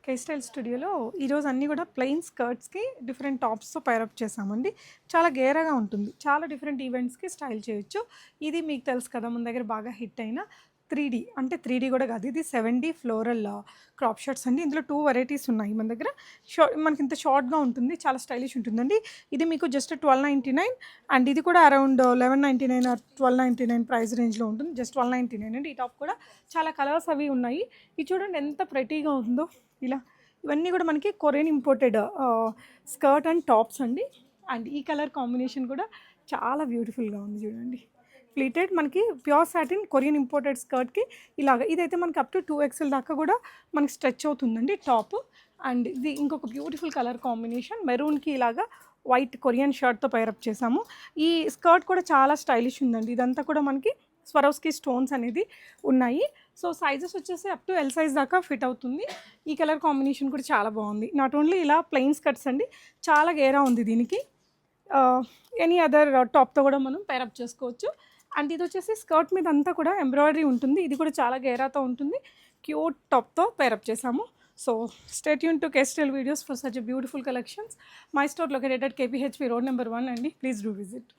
కే style స్టూడియోలో ఈరోజు అన్నీ కూడా ప్లెయిన్ స్కర్ట్స్కి డిఫరెంట్ టాప్స్తో పైరప్ చేసామండి. చాలా గేరగా ఉంటుంది. చాలా డిఫరెంట్ ఈవెంట్స్కి స్టైల్ చేయొచ్చు. ఇది మీకు తెలుసు కదా, మన దగ్గర బాగా హిట్ అయిన 3D, అంటే 3D కూడా కాదు, ఇది 7D ఫ్లోరల్ క్రాప్ షర్ట్స్ అండి. ఇందులో 2 వెరైటీస్ ఉన్నాయి మన దగ్గర. మనకి ఇంత షార్ట్గా ఉంటుంది, చాలా స్టైలిష్ ఉంటుందండి. ఇది మీకు జస్ట్ 1299, అండ్ ఇది కూడా అరౌండ్ 1199 ఆర్ 1299 ప్రైస్ రేంజ్లో ఉంటుంది. జస్ట్ 1299 అండి. ఈ టాప్ కూడా చాలా కలర్స్ అవి ఉన్నాయి. ఇది చూడండి ఎంత ప్రెటీగా ఉందో. ఇలా ఇవన్నీ కూడా మనకి Korean imported skirt and tops అండి. అండ్ ఈ కలర్ కాంబినేషన్ కూడా చాలా బ్యూటిఫుల్గా ఉంది చూడండి. ప్లీటెడ్ మనకి ప్యూర్ సాటిన్ కొరియన్ ఇంపోర్టెడ్ స్కర్ట్కి ఇలాగ. ఇదైతే మనకి అప్ టు 2XL దాకా కూడా మనకి స్ట్రెచ్ అవుతుందండి టాప్. అండ్ ఇది ఇంకొక బ్యూటిఫుల్ కలర్ కాంబినేషన్, మెరూన్కి ఇలాగా వైట్ కొరియన్ షర్ట్తో పైరప్ చేసాము. ఈ స్కర్ట్ కూడా చాలా స్టైలిష్ ఉందండి. ఇదంతా కూడా మనకి స్వరోస్కి స్టోన్స్ అనేది ఉన్నాయి. సో సైజెస్ వచ్చేసి అప్ టు ఎల్ సైజ్ దాకా ఫిట్ అవుతుంది. ఈ కలర్ కాంబినేషన్ కూడా చాలా బాగుంది. నాట్ ఓన్లీ ఇలా ప్లెయిన్ స్కర్ట్స్ అండి, చాలా గేరా ఉంది దీనికి. ఎనీ అదర్ టాప్తో కూడా మనం పైరప్ చేసుకోవచ్చు. అండ్ ఇది వచ్చేసి స్కర్ట్ మీద అంతా కూడా ఎంబ్రాయిడరీ ఉంటుంది. ఇది కూడా చాలా గేరాతో ఉంటుంది. క్యూట్ టాప్తో పైరప్ చేసాము. So stay tune to K style videos for such beautiful collections. My store located KPHP road number 1 అండి. Please do visit.